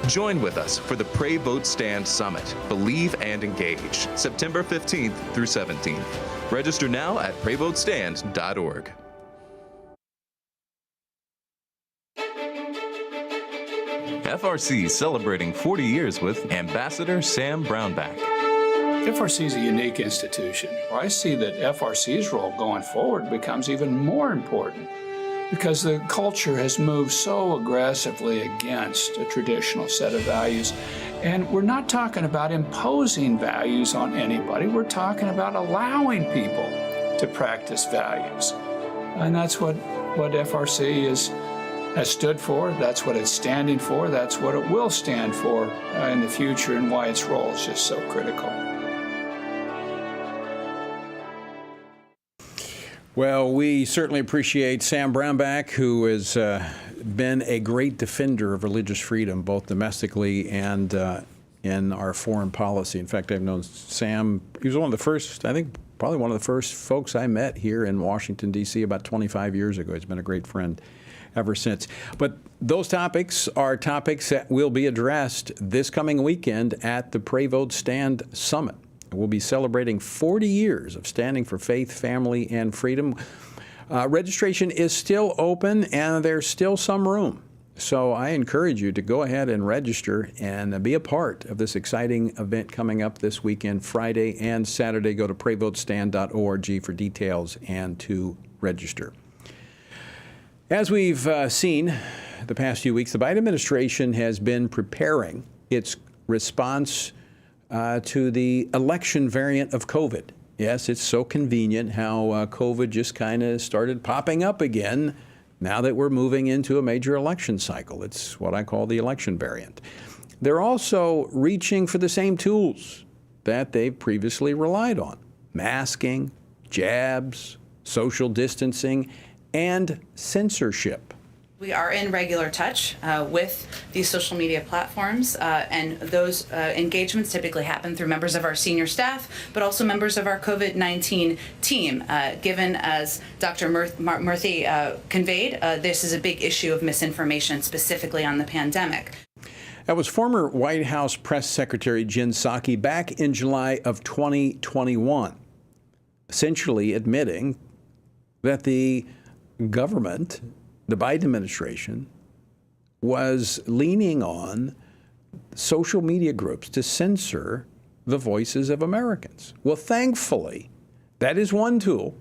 Speaker 16: Join with us for the Pray, Vote, Stand Summit, Believe and Engage, September 15th through 17th. Register now at prayvotestand.org. FRC celebrating 40 years with Ambassador Sam Brownback.
Speaker 17: FRC is a unique institution. I see that FRC's role going forward becomes even more important because the culture has moved so aggressively against a traditional set of values. And we're not talking about imposing values on anybody. We're talking about allowing people to practice values. And that's what FRC has stood for. That's what it's standing for. That's what it will stand for in the future, and why its role is just so critical.
Speaker 1: Well, we certainly appreciate Sam Brownback, who has been a great defender of religious freedom, both domestically and in our foreign policy. In fact, I've known Sam. He was one of the first, I think, probably one of the first folks I met here in Washington, D.C. about 25 years ago. He's been a great friend ever since. But those topics are topics that will be addressed this coming weekend at the Pray, Vote, Stand Summit. We'll be celebrating 40 years of standing for faith, family, and freedom. Registration is still open, and there's still some room. So I encourage you to go ahead and register and be a part of this exciting event coming up this weekend, Friday and Saturday. Go to prayvotestand.org for details and to register. As we've seen the past few weeks, the Biden administration has been preparing its response to the election variant of COVID. Yes, it's so convenient how COVID just kind of started popping up again now that we're moving into a major election cycle. It's what I call the election variant. They're also reaching for the same tools that they've previously relied on: masking, jabs, social distancing, and censorship.
Speaker 18: We are in regular touch with these social media platforms, and those engagements typically happen through members of our senior staff, but also members of our COVID-19 team. Given, as Dr. Murthy conveyed, this is a big issue of misinformation, specifically on the pandemic.
Speaker 1: That was former White House Press Secretary Jen Psaki back in July of 2021, essentially admitting that the government, the Biden administration, was leaning on social media groups to censor the voices of Americans. Well, thankfully, that is one tool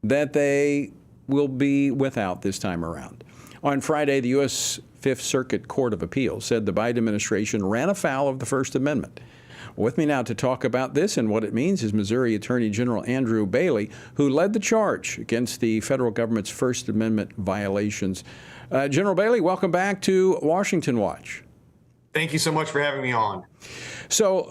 Speaker 1: that they will be without this time around. On Friday, the U.S. Fifth Circuit Court of Appeals said the Biden administration ran afoul of the First Amendment. With me now to talk about this and what it means is Missouri Attorney General Andrew Bailey, who led the charge against the federal government's First Amendment violations. General Bailey, welcome back to Washington Watch.
Speaker 19: Thank you so much for having me on.
Speaker 1: So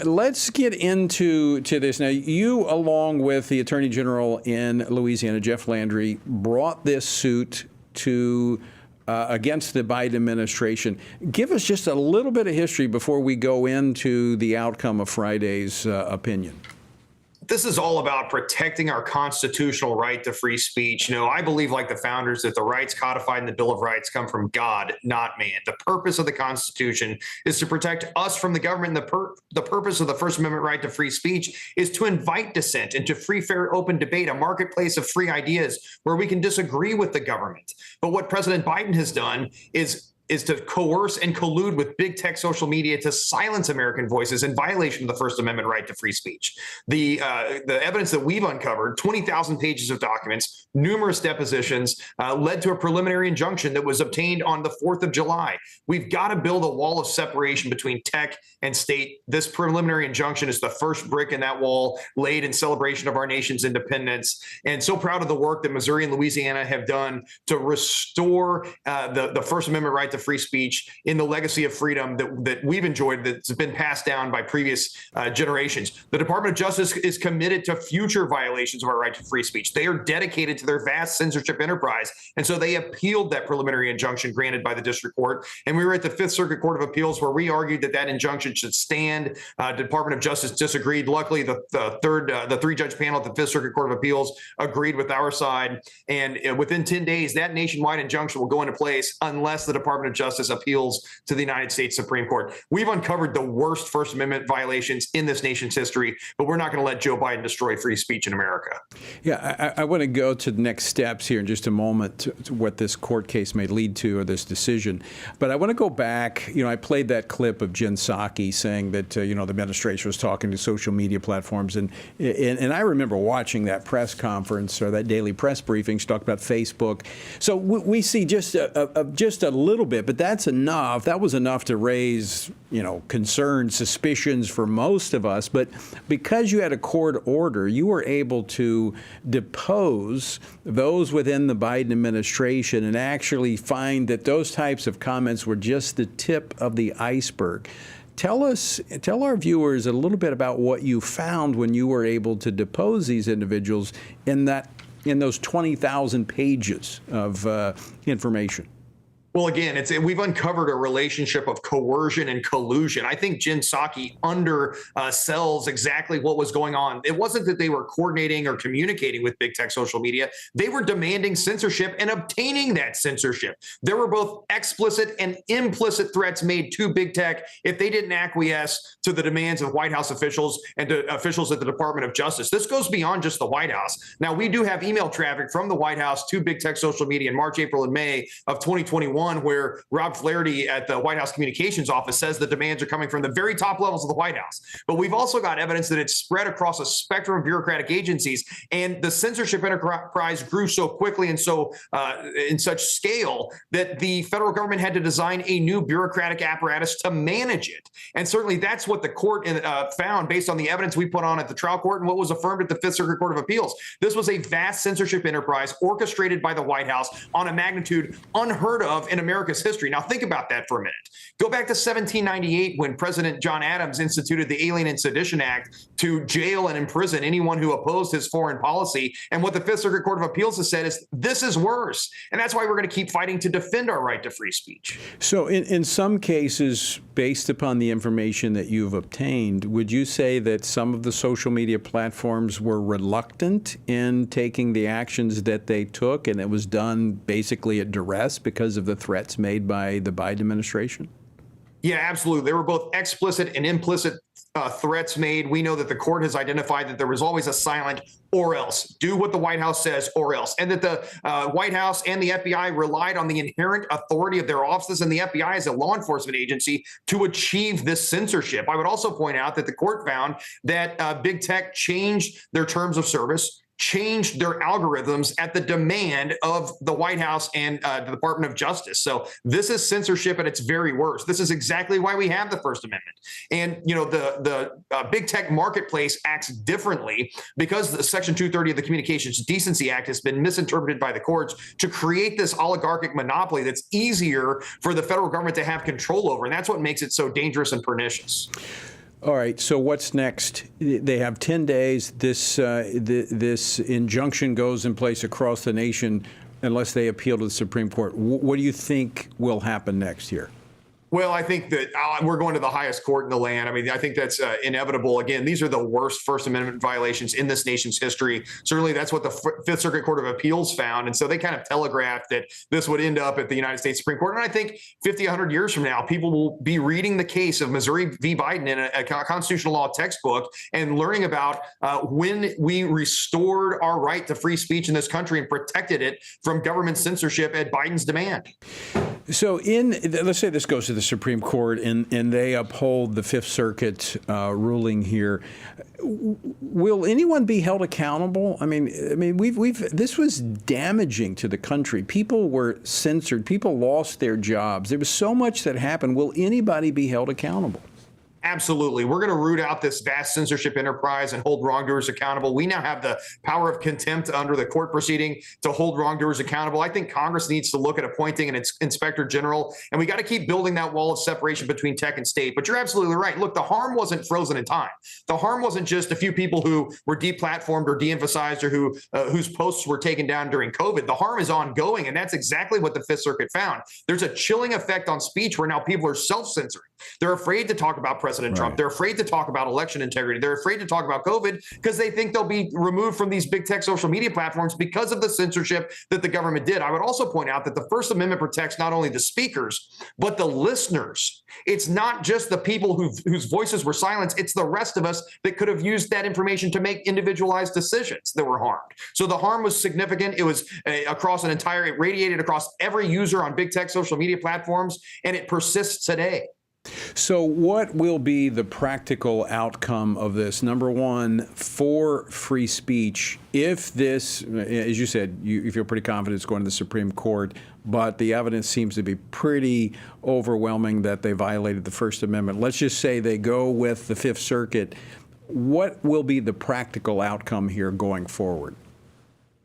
Speaker 1: let's get into this. Now, you, along with the Attorney General in Louisiana, Jeff Landry, brought this suit to against the Biden administration. Give us just a little bit of history before we go into the outcome of Friday's opinion.
Speaker 19: This is all about protecting our constitutional right to free speech. You know, I believe, like the founders, that the rights codified in the Bill of Rights come from God, not man. The purpose of the Constitution is to protect us from the government. The purpose of the First Amendment right to free speech is to invite dissent into free, fair, open debate, a marketplace of free ideas where we can disagree with the government. But what President Biden has done is to coerce and collude with big tech social media to silence American voices in violation of the First Amendment right to free speech. The evidence that we've uncovered, 20,000 pages of documents, numerous depositions, led to a preliminary injunction that was obtained on the 4th of July. We've got to build a wall of separation between tech and state. This preliminary injunction is the first brick in that wall laid in celebration of our nation's independence. And so proud of the work that Missouri and Louisiana have done to restore the First Amendment right to free speech in the legacy of freedom that we've enjoyed, that's been passed down by previous generations. The Department of Justice is committed to future violations of our right to free speech. They are dedicated to their vast censorship enterprise. And so they appealed that preliminary injunction granted by the district court. And we were at the Fifth Circuit Court of Appeals where we argued that injunction should stand. Department of Justice disagreed. Luckily, the three-judge panel at the Fifth Circuit Court of Appeals agreed with our side. And within 10 days, that nationwide injunction will go into place unless the Department of Justice appeals to the United States Supreme Court. We've uncovered the worst First Amendment violations in this nation's history, but we're not going to let Joe Biden destroy free speech in America.
Speaker 1: Yeah, I want to go to the next steps here in just a moment to what this court case may lead to, or this decision. But I want to go back. You know, I played that clip of Jen Psaki saying that, the administration was talking to social media platforms. And I remember watching that press conference or that daily press briefing. She talked about Facebook. So we see just a little bit, but that's enough. That was enough to raise, concerns, suspicions for most of us. But because you had a court order, you were able to depose those within the Biden administration and actually find that those types of comments were just the tip of the iceberg. Tell our viewers a little bit about what you found when you were able to depose these individuals in those 20,000 pages of information.
Speaker 19: Well, again, we've uncovered a relationship of coercion and collusion. I think Jen Psaki undersells exactly what was going on. It wasn't that they were coordinating or communicating with big tech social media. They were demanding censorship and obtaining that censorship. There were both explicit and implicit threats made to big tech if they didn't acquiesce to the demands of White House officials and to officials at the Department of Justice. This goes beyond just the White House. Now, we do have email traffic from the White House to big tech social media in March, April, and May of 2021. Where Rob Flaherty at the White House Communications Office says the demands are coming from the very top levels of the White House. But we've also got evidence that it's spread across a spectrum of bureaucratic agencies, and the censorship enterprise grew so quickly and so in such scale that the federal government had to design a new bureaucratic apparatus to manage it. And certainly that's what the court found based on the evidence we put on at the trial court and what was affirmed at the Fifth Circuit Court of Appeals. This was a vast censorship enterprise orchestrated by the White House on a magnitude unheard of in America's history. Now, think about that for a minute. Go back to 1798 when President John Adams instituted the Alien and Sedition Act to jail and imprison anyone who opposed his foreign policy. And what the Fifth Circuit Court of Appeals has said is this is worse. And that's why we're going to keep fighting to defend our right to free speech.
Speaker 1: So in some cases, based upon the information that you've obtained, would you say that some of the social media platforms were reluctant in taking the actions that they took, and it was done basically at duress because of the threats made by the Biden administration?
Speaker 19: Yeah, absolutely. There were both explicit and implicit threats made. We know that the court has identified that there was always a silent or else. Do what the White House says or else. And that the White House and the FBI relied on the inherent authority of their offices and the FBI as a law enforcement agency to achieve this censorship. I would also point out that the court found that big tech changed their terms of service, changed their algorithms at the demand of the White House and the Department of Justice. So this is censorship at its very worst. This is exactly why we have the First Amendment. And, you know, the big tech marketplace acts differently because the Section 230 of the Communications Decency Act has been misinterpreted by the courts to create this oligarchic monopoly that's easier for the federal government to have control over. And that's what makes it so dangerous and pernicious.
Speaker 1: All right, so what's next? They have 10 days. This injunction goes in place across the nation unless they appeal to the Supreme Court. What do you think will happen next year?
Speaker 19: Well, I think that we're going to the highest court in the land. I mean, I think that's inevitable. Again, these are the worst First Amendment violations in this nation's history. Certainly, that's what the Fifth Circuit Court of Appeals found. And so they kind of telegraphed that this would end up at the United States Supreme Court. And I think 50, 100 years from now, people will be reading the case of Missouri v. Biden in a constitutional law textbook and learning about when we restored our right to free speech in this country and protected it from government censorship at Biden's demand.
Speaker 1: So let's say this goes to the Supreme Court and they uphold the Fifth Circuit ruling here. Will anyone be held accountable? I mean, this was damaging to the country. People were censored. People lost their jobs. There was so much that happened. Will anybody be held accountable?
Speaker 19: Absolutely. We're going to root out this vast censorship enterprise and hold wrongdoers accountable. We now have the power of contempt under the court proceeding to hold wrongdoers accountable. I think Congress needs to look at appointing an inspector general, and we got to keep building that wall of separation between tech and state. But you're absolutely right. Look, the harm wasn't frozen in time. The harm wasn't just a few people who were deplatformed or de-emphasized or whose posts were taken down during COVID. The harm is ongoing, and that's exactly what the Fifth Circuit found. There's a chilling effect on speech where now people are self-censoring. They're afraid to talk about President Trump. They're afraid to talk about election integrity. They're afraid to talk about COVID because they think they'll be removed from these big tech social media platforms because of the censorship that the government did. I would also point out that the First Amendment protects not only the speakers, but the listeners. It's not just the people whose voices were silenced. It's the rest of us that could have used that information to make individualized decisions that were harmed. So the harm was significant. It was it radiated across every user on big tech social media platforms, and it persists today.
Speaker 1: So what will be the practical outcome of this? Number one, for free speech, if this, as you said, you feel pretty confident it's going to the Supreme Court, but the evidence seems to be pretty overwhelming that they violated the First Amendment. Let's just say they go with the Fifth Circuit. What will be the practical outcome here going forward?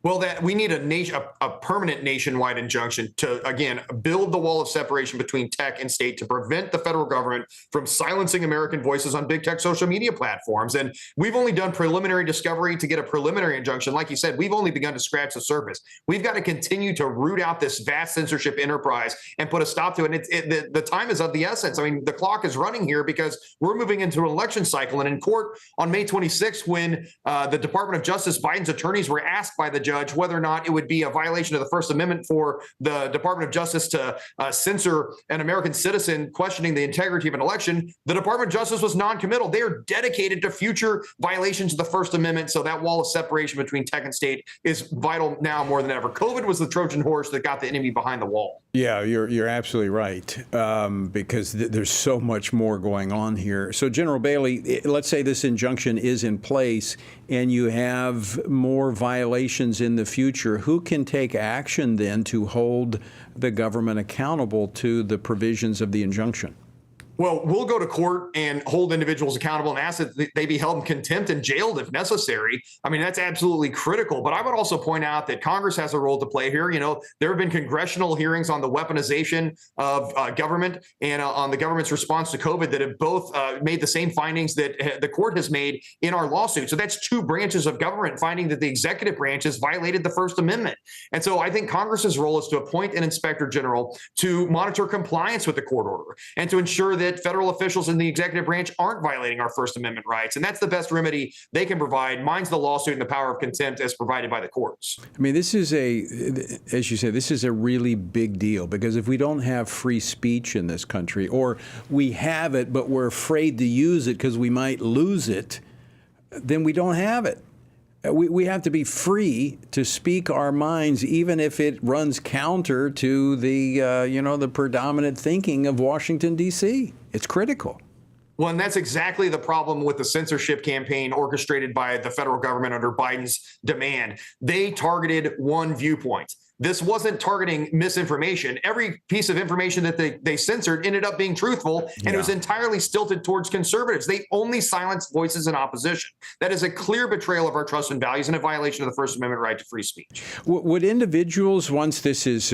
Speaker 19: Well, that we need a permanent nationwide injunction to, again, build the wall of separation between tech and state to prevent the federal government from silencing American voices on big tech social media platforms. And we've only done preliminary discovery to get a preliminary injunction. Like you said, we've only begun to scratch the surface. We've got to continue to root out this vast censorship enterprise and put a stop to it. And the time is of the essence. I mean, the clock is running here because we're moving into an election cycle. And in court on May 26th, when the Department of Justice, Biden's attorneys were asked by the judge whether or not it would be a violation of the First Amendment for the Department of Justice to censor an American citizen questioning the integrity of an election, the Department of Justice was non-committal. They are dedicated to future violations of the First Amendment. So that wall of separation between tech and state is vital now more than ever. COVID was the Trojan horse that got the enemy behind the wall.
Speaker 1: Yeah, you're absolutely right, because there's so much more going on here. So, General Bailey, let's say this injunction is in place and you have more violations in the future. Who can take action then to hold the government accountable to the provisions of the injunction?
Speaker 19: Well, we'll go to court and hold individuals accountable and ask that they be held in contempt and jailed if necessary. I mean, that's absolutely critical. But I would also point out that Congress has a role to play here. You know, there have been congressional hearings on the weaponization of government and on the government's response to COVID that have both made the same findings that the court has made in our lawsuit. So that's two branches of government finding that the executive branch has violated the First Amendment. And so I think Congress's role is to appoint an inspector general to monitor compliance with the court order and to ensure that federal officials in the executive branch aren't violating our First Amendment rights. And that's the best remedy they can provide. Mine's the lawsuit and the power of contempt as provided by the courts.
Speaker 1: I mean, this is as you said, this is a really big deal, because if we don't have free speech in this country, or we have it, but we're afraid to use it because we might lose it, then we don't have it. We have to be free to speak our minds, even if it runs counter to the, the predominant thinking of Washington, D.C. It's critical.
Speaker 19: Well, and that's exactly the problem with the censorship campaign orchestrated by the federal government under Biden's demand. They targeted one viewpoint. This wasn't targeting misinformation. Every piece of information that they censored ended up being truthful, and it was entirely stilted towards conservatives. They only silenced voices in opposition. That is a clear betrayal of our trust and values and a violation of the First Amendment right to free speech.
Speaker 1: Would individuals, once this is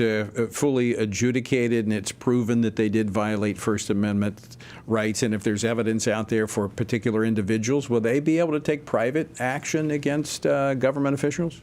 Speaker 1: fully adjudicated and it's proven that they did violate First Amendment rights, and if there's evidence out there for particular individuals, will they be able to take private action against government officials?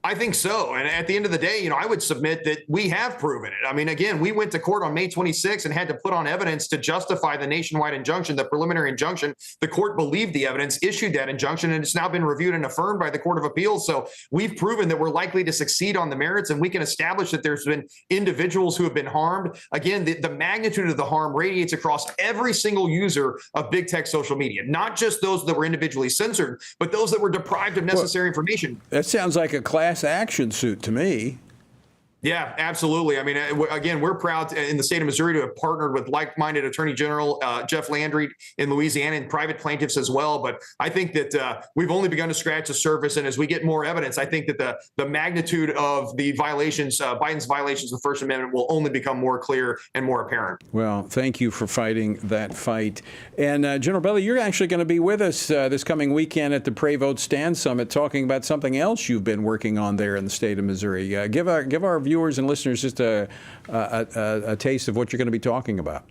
Speaker 19: I think so. And at the end of the day, I would submit that we have proven it. I mean, again, we went to court on May 26 and had to put on evidence to justify the nationwide injunction, the preliminary injunction. The court believed the evidence, issued that injunction, and it's now been reviewed and affirmed by the Court of Appeals. So we've proven that we're likely to succeed on the merits, and we can establish that there's been individuals who have been harmed. Again, the magnitude of the harm radiates across every single user of big tech social media, not just those that were individually censored, but those that were deprived of necessary information.
Speaker 1: That sounds like a class action suit to me.
Speaker 19: Yeah, absolutely. I mean, again, we're proud in the state of Missouri to have partnered with like-minded Attorney General Jeff Landry in Louisiana and private plaintiffs as well. But I think that we've only begun to scratch the surface. And as we get more evidence, I think that the magnitude of the violations, Biden's violations of the First Amendment, will only become more clear and more apparent.
Speaker 1: Well, thank you for fighting that fight. And General Belly, you're actually going to be with us this coming weekend at the Pray Vote Stand Summit, talking about something else you've been working on there in the state of Missouri. Give our viewers and listeners just a taste of what you're going to be talking about.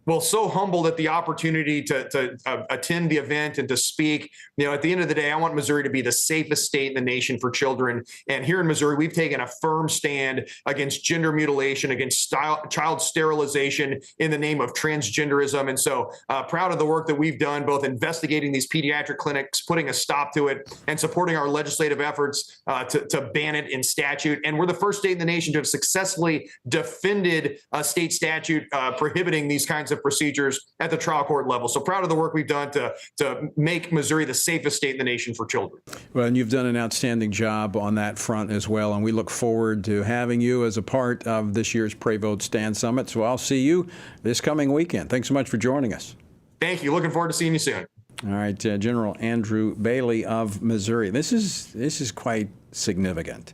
Speaker 19: Well, so humbled at the opportunity to attend the event and to speak. At the end of the day, I want Missouri to be the safest state in the nation for children. And here in Missouri, we've taken a firm stand against gender mutilation, against child sterilization in the name of transgenderism. And so proud of the work that we've done, both investigating these pediatric clinics, putting a stop to it, and supporting our legislative efforts to ban it in statute. And we're the first state in the nation to have successfully defended a state statute prohibiting these kinds of procedures at the trial court level. So proud of the work we've done to make Missouri the safest state in the nation for children.
Speaker 1: Well, and you've done an outstanding job on that front as well. And we look forward to having you as a part of this year's Pray Vote Stand Summit. So I'll see you this coming weekend. Thanks so much for joining us.
Speaker 19: Thank you. Looking forward to seeing you soon.
Speaker 1: All right, General Andrew Bailey of Missouri. This is quite significant.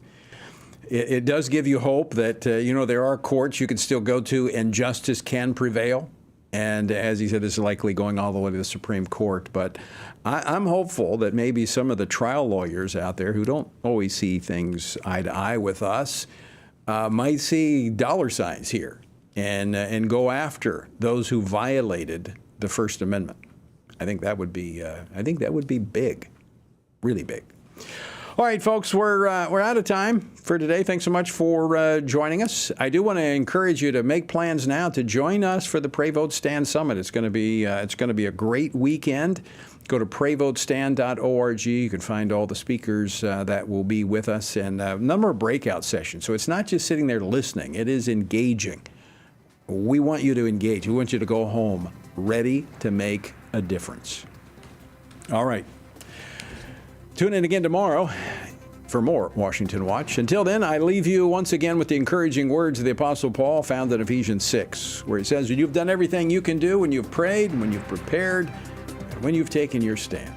Speaker 1: It does give you hope that, there are courts you can still go to and justice can prevail. And as he said, this is likely going all the way to the Supreme Court. But I'm hopeful that maybe some of the trial lawyers out there who don't always see things eye to eye with us might see dollar signs here and go after those who violated the First Amendment. I think that would be big, really big. All right, folks, we're out of time for today. Thanks so much for joining us. I do want to encourage you to make plans now to join us for the Pray Vote Stand Summit. It's going to be a great weekend. Go to prayvotestand.org. You can find all the speakers that will be with us and a number of breakout sessions. So it's not just sitting there listening. It is engaging. We want you to engage. We want you to go home ready to make a difference. All right. Tune in again tomorrow for more Washington Watch. Until then, I leave you once again with the encouraging words of the Apostle Paul found in Ephesians 6, where he says, "You've done everything you can do when you've prayed, when you've prepared, and when you've taken your stand.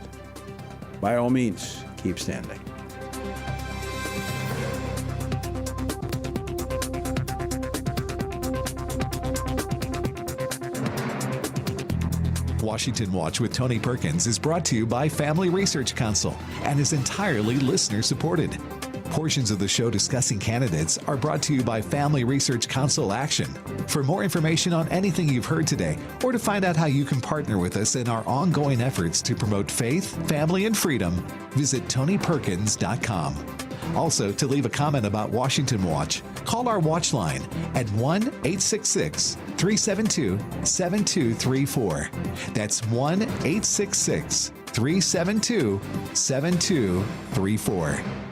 Speaker 1: By all means, keep standing."
Speaker 6: Washington Watch with Tony Perkins is brought to you by Family Research Council and is entirely listener-supported. Portions of the show discussing candidates are brought to you by Family Research Council Action. For more information on anything you've heard today, or to find out how you can partner with us in our ongoing efforts to promote faith, family, and freedom, visit TonyPerkins.com. Also, to leave a comment about Washington Watch, call our watch line at 1-866-372-7234. That's 1-866-372-7234.